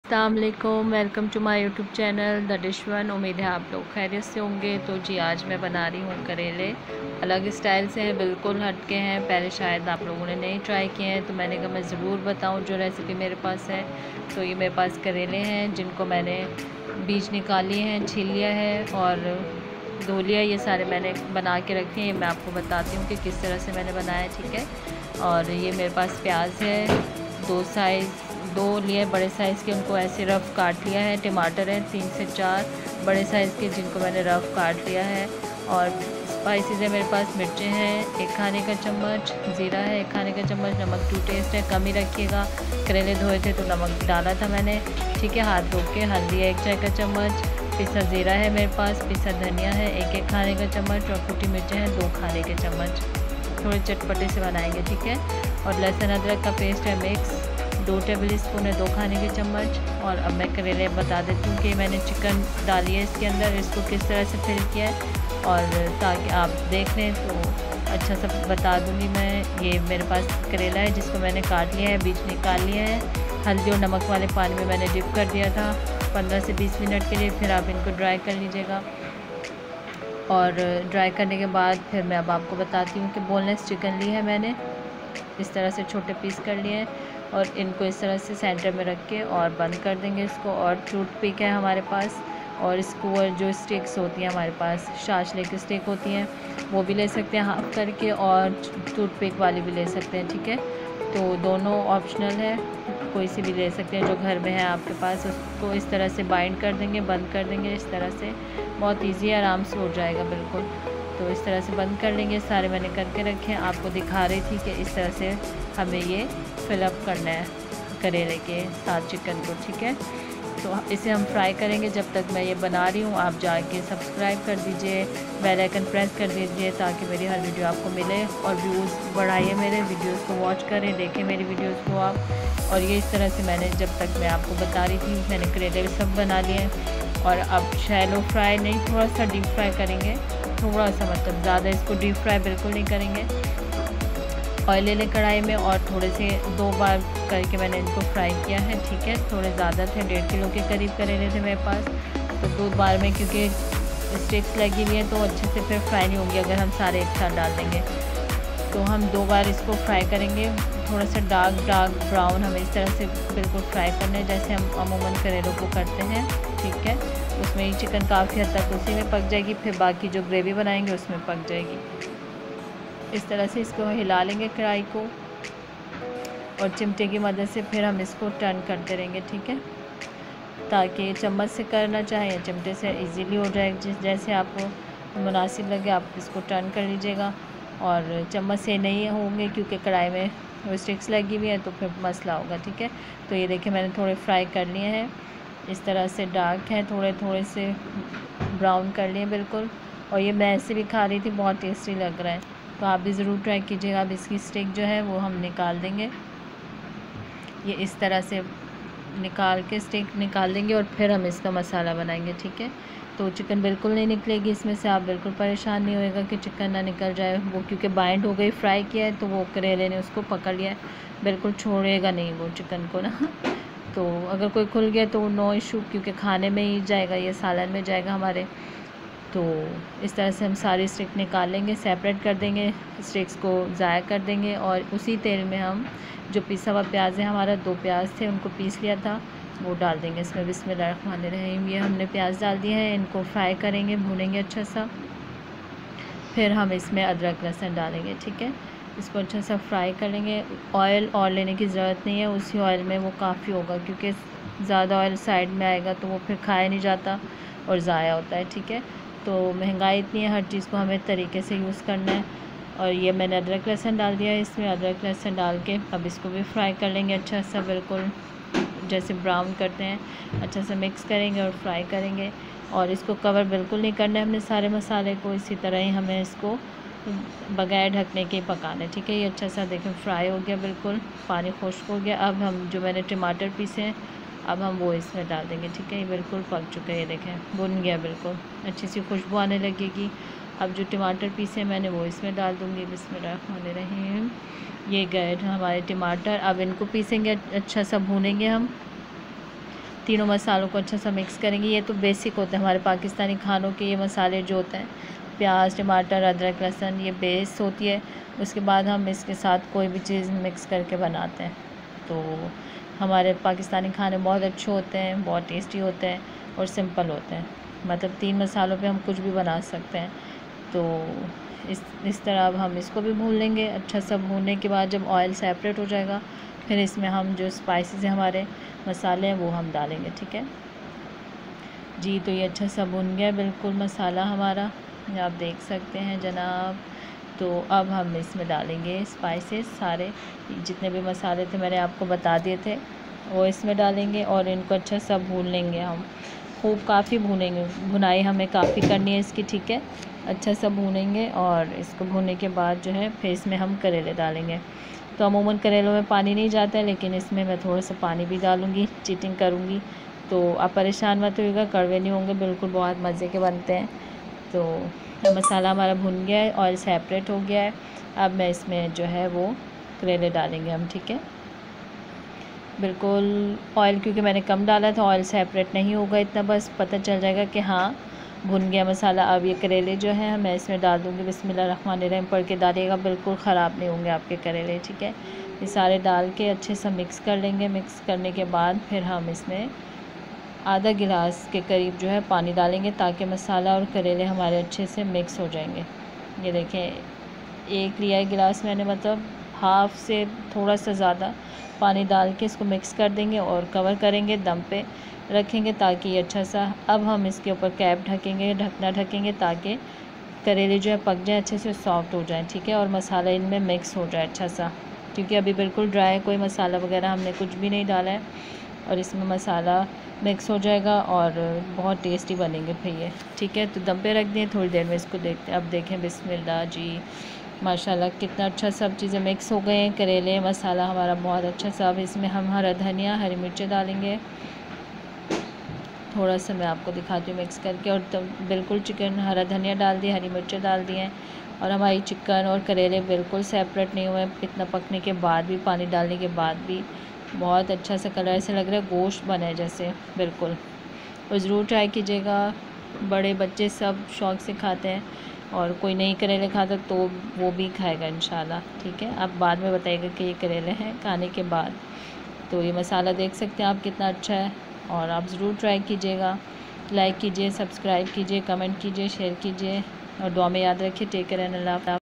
अस्सलामुअलैकुम, welcome to my YouTube channel the dish one. उम्मीद है आप लोग खैरियत से होंगे। तो जी आज मैं बना रही हूँ करेले। अलग स्टाइल से हैं, बिल्कुल हटके हैं। पहले शायद आप लोगों ने नहीं ट्राई किए हैं, तो मैंने कहा मैं ज़रूर बताऊँ जो रेसिपी मेरे पास है। तो ये मेरे पास करेले हैं जिनको मैंने बीज निकाल लिए हैं, छील लिया है और धो लिया। ये सारे मैंने बना के रखे हैं। मैं आपको बताती हूँ कि किस तरह से मैंने बनाया है, ठीक है। और ये मेरे पास प्याज है, दो लिए बड़े साइज़ के, उनको ऐसे रफ़ काट लिया है। टमाटर है 3 से 4 बड़े साइज़ के, जिनको मैंने रफ़ काट लिया है। और स्पाइसेस है मेरे पास, मिर्चें हैं 1 खाने का चम्मच, ज़ीरा है 1 खाने का चम्मच, नमक टू टेस्ट है, कम ही रखिएगा। करेले धोए थे तो नमक डाला था मैंने, ठीक है, हाथ धो के। हल्दी है 1 चाय का चम्मच, पिसा ज़ीरा है मेरे पास, पिसा धनिया है 1 खाने का चम्मच, और कुटी मिर्चें हैं 2 खाने के चम्मच। थोड़े चटपटे से बनाएंगे, ठीक है। और लहसुन अदरक का पेस्ट है मिक्स 2 टेबल स्पून है 2 खाने के चम्मच। और अब मैं करेले बता देती हूँ कि मैंने चिकन डाली है इसके अंदर, इसको किस तरह से फिल किया है, और ताकि आप देख लें तो अच्छा सा बता दूँगी मैं। ये मेरे पास करेला है जिसको मैंने काट लिया है, बीज निकाल लिया है। हल्दी और नमक वाले पानी में मैंने डिप कर दिया था 15 से 20 मिनट के लिए। फिर आप इनको ड्राई कर लीजिएगा। और ड्राई करने के बाद फिर मैं अब आपको बताती हूँ कि बोनलेस चिकन ली है मैंने, इस तरह से छोटे पीस कर लिए हैं। और इनको इस तरह से सेंटर में रख के और बंद कर देंगे इसको। और टूथपिक है हमारे पास, और इसको जो स्टिक्स होती हैं हमारे पास, शाशले की स्टिक होती हैं, वो भी ले सकते हैं हाफ करके, और टूथपिक वाली भी ले सकते हैं, ठीक है। तो दोनों ऑप्शनल है, कोई सी भी ले सकते हैं जो घर में है आपके पास। उसको इस तरह से बाइंड कर देंगे, बंद कर देंगे इस तरह से। बहुत ईजी, आराम से हो जाएगा बिल्कुल। तो इस तरह से बंद कर लेंगे। सारे मैंने करके रखे हैं, आपको दिखा रही थी कि इस तरह से हमें ये फिलअप करना है करेले के साथ चिकन को, ठीक है। तो इसे हम फ्राई करेंगे। जब तक मैं ये बना रही हूँ आप जाके सब्सक्राइब कर दीजिए, बेल आइकन प्रेस कर दीजिए, ताकि मेरी हर वीडियो आपको मिले। और व्यूज़ बढ़ाइए, मेरे वीडियोस को वॉच करें, देखें मेरी वीडियोस को आप। और ये इस तरह से मैंने, जब तक मैं आपको बता रही थी, मैंने करेले सब बना लिए। और अब शैलो फ्राई नहीं, थोड़ा सा डीप फ्राई करेंगे, थोड़ा सा, मतलब ज़्यादा इसको डीप फ्राई बिल्कुल नहीं करेंगे। ऑयल ले लें कढ़ाई में, और थोड़े से 2 बार करके मैंने इनको फ्राई किया है, ठीक है। थोड़े ज़्यादा थे, 1.5 किलो के करीब करेले थे मेरे पास, तो 2 बार में, क्योंकि स्टिक्स लगी हुई हैं तो अच्छे से फिर फ्राई नहीं होंगी अगर हम सारे एक साथ डाल देंगे। तो हम 2 बार इसको फ्राई करेंगे। थोड़ा सा डार्क ब्राउन हमें इस तरह से बिल्कुल फ्राई करना है, जैसे हम अमूमन करेलों को करते हैं, ठीक है। उसमें ही चिकन काफ़ी हद तक उसी में पक जाएगी, फिर बाकी जो ग्रेवी बनाएंगे उसमें पक जाएगी। इस तरह से इसको हिला लेंगे कढ़ाई को, और चिमटे की मदद से फिर हम इसको टर्न करते रहेंगे, ठीक है। ताकि चम्मच से करना चाहें या चिमटे से इजीली हो जाए, जैसे आपको मुनासिब लगे आप इसको टर्न कर लीजिएगा। और चम्मच से नहीं होंगे क्योंकि कढ़ाई में वो स्टिक्स लगी हुई है, तो फिर मसला होगा, ठीक है। तो ये देखिए मैंने थोड़े फ्राई कर लिए हैं, इस तरह से डार्क हैं, थोड़े से ब्राउन कर लिए बिल्कुल। और ये मैं ऐसे भी खा रही थी, बहुत टेस्टी लग रहा है, तो आप भी ज़रूर ट्राई कीजिएगा। अब इसकी स्टिक जो है वो हम निकाल देंगे, ये इस तरह से निकाल के स्टिक निकाल देंगे, और फिर हम इसका मसाला बनाएंगे, ठीक है। तो चिकन बिल्कुल नहीं निकलेगी इसमें से, आप बिल्कुल परेशान नहीं होएगा कि चिकन ना निकल जाए। वो क्योंकि बाइंड हो गई, फ्राई किया है, तो वो करेले ने उसको पकड़ लिया है, बिल्कुल छोड़ेगा नहीं वो चिकन को ना। तो अगर कोई खुल गया तो नो इशू, क्योंकि खाने में ही जाएगा, ये सालन में जाएगा हमारे। तो इस तरह से हम सारी स्टिक निकाल लेंगे, सेपरेट कर देंगे, स्टिक्स को ज़ाया कर देंगे। और उसी तेल में हम जो पिसा हुआ प्याज है हमारा, 2 प्याज थे उनको पीस लिया था, वो डाल देंगे इसमें। बिस्मिल्लाहिर्रहमानिर्रहीम। ये हमने प्याज डाल दिए हैं, इनको फ्राई करेंगे, भूनेंगे अच्छा सा। फिर हम इसमें अदरक लहसुन डालेंगे, ठीक है। इसको अच्छा सा फ्राई कर लेंगे। ऑयल और लेने की ज़रूरत नहीं है, उसी ऑयल में वो काफ़ी होगा, क्योंकि ज़्यादा ऑयल साइड में आएगा तो वो फिर खाया नहीं जाता और ज़ाया होता है, ठीक है। तो महंगाई इतनी है, हर चीज़ को हमें तरीके से यूज़ करना है। और ये मैंने अदरक लहसुन डाल दिया है इसमें। अदरक लहसुन डाल के अब इसको भी फ्राई कर लेंगे अच्छा सा, बिल्कुल जैसे ब्राउन करते हैं, अच्छा सा मिक्स करेंगे और फ्राई करेंगे। और इसको कवर बिल्कुल नहीं करना है हमने सारे मसाले को, इसी तरह ही हमें इसको बगैर ढकने के पकाना है, ठीक है। ये अच्छा सा देखें फ्राई हो गया, बिल्कुल पानी खुश्क हो गया। अब हम जो मैंने टमाटर पीसे हैं, अब हम वो इसमें डाल देंगे, ठीक है। ये बिल्कुल पक चुका है, ये देखें भुन गया, बिल्कुल अच्छी सी खुशबू आने लगेगी। अब जो टमाटर पीसे मैंने वो इसमें डाल दूँगी। बिस्मिल्लाहिर्रहमानिर्रहीम। ये गए हमारे टमाटर, अब इनको पीसेंगे, अच्छा सा भूनेंगे हम। तीनों मसालों को अच्छा सा मिक्स करेंगे। ये तो बेसिक होते हैं हमारे पाकिस्तानी खानों के, ये मसाले जो होते हैं प्याज, टमाटर, अदरक, लहसुन, ये बेस होती है। उसके बाद हम इसके साथ कोई भी चीज़ मिक्स करके बनाते हैं। तो हमारे पाकिस्तानी खाने बहुत अच्छे होते हैं, बहुत टेस्टी होते हैं और सिंपल होते हैं। मतलब 3 मसालों पे हम कुछ भी बना सकते हैं। तो इस तरह अब हम इसको भी भून लेंगे। अच्छा सा भूनने के बाद जब ऑयल सेपरेट हो जाएगा, फिर इसमें हम जो स्पाइसेस हैं, हमारे मसाले हैं, वो हम डालेंगे। ठीक है जी। तो ये अच्छा सा भुन गया बिल्कुल मसाला हमारा, आप देख सकते हैं जनाब। तो अब हम इसमें डालेंगे स्पाइसेस, सारे जितने भी मसाले थे मैंने आपको बता दिए थे वो इसमें डालेंगे और इनको अच्छा सा भून लेंगे हम, खूब काफ़ी भूनेंगे। भुनाई हमें काफ़ी करनी है इसकी। ठीक है, अच्छा सा भूनेंगे और इसको भूनने के बाद जो है फिर इसमें हम करेले डालेंगे। तो अमूमन करेलों में पानी नहीं जाता है, लेकिन इसमें मैं थोड़ा सा पानी भी डालूँगी, चीटिंग करूँगी। तो आप परेशान मत होइएगा, कड़वे नहीं होंगे, बिल्कुल बहुत मज़े के बनते हैं। तो मसाला हमारा भुन गया है, ऑयल सेपरेट हो गया है। अब मैं इसमें जो है वो करेले डालेंगे हम। ठीक है, बिल्कुल ऑयल क्योंकि मैंने कम डाला था, ऑयल सेपरेट नहीं होगा इतना, बस पता चल जाएगा कि हाँ भुन गया मसाला। अब ये करेले जो हैं मैं इसमें डाल दूँगी। बिस्मिल्लाहिर्रहमानिर्रहीम पढ़ के डालिएगा, बिल्कुल ख़राब नहीं होंगे आपके करेले। ठीक है, ये सारे डाल के अच्छे से मिक्स कर लेंगे। मिक्स करने के बाद फिर हम इसमें आधा गिलास के करीब जो है पानी डालेंगे, ताकि मसाला और करेले हमारे अच्छे से मिक्स हो जाएंगे। ये देखें, एक लिया है गिलास मैंने, मतलब हाफ़ से थोड़ा सा ज़्यादा पानी डाल के इसको मिक्स कर देंगे और कवर करेंगे, दम पे रखेंगे ताकि ये अच्छा सा। अब हम इसके ऊपर कैप ढकेंगे, ढकना ढकेंगे ताकि करेले जो है पक जाए, अच्छे से सॉफ्ट हो जाए। ठीक है, और मसाला इनमें मिक्स हो जाए अच्छा सा, क्योंकि अभी बिल्कुल ड्राई है, कोई मसाला वगैरह हमने कुछ भी नहीं डाला है। और इसमें मसाला मिक्स हो जाएगा और बहुत टेस्टी बनेंगे फिर ये। ठीक है, तो दम पे रख दें, थोड़ी देर में इसको देखते हैं। अब देखें, बिस्मिल्लाह जी, माशाल्लाह कितना अच्छा सब चीज़ें मिक्स हो गए हैं। करेले मसाला हमारा बहुत अच्छा सा। अब इसमें हम हरा धनिया, हरी मिर्चें डालेंगे। थोड़ा सा मैं आपको दिखाती हूँ मिक्स करके। और तो बिल्कुल चिकन, हरा धनिया डाल दिया, हरी मिर्चें डाल दी हैं। और हमारी चिकन और करेले बिल्कुल सेपरेट नहीं हुए हैं, इतना पकने के बाद भी, पानी डालने के बाद भी बहुत अच्छा सा कलर, ऐसे लग रहा है गोश्त बना है जैसे, बिल्कुल। और ज़रूर ट्राई कीजिएगा, बड़े बच्चे सब शौक़ से खाते हैं, और कोई नहीं करेले खाता तो वो भी खाएगा इंशाल्लाह। ठीक है, आप बाद में बताइएगा कि ये करेले हैं खाने के बाद। तो ये मसाला देख सकते हैं आप कितना अच्छा है, और आप ज़रूर ट्राई कीजिएगा। लाइक कीजिए, सब्सक्राइब कीजिए, कमेंट कीजिए, शेयर कीजिए, और दुआ में याद रखिए। टेक केयर एंड अल्लाह हाफ़िज़।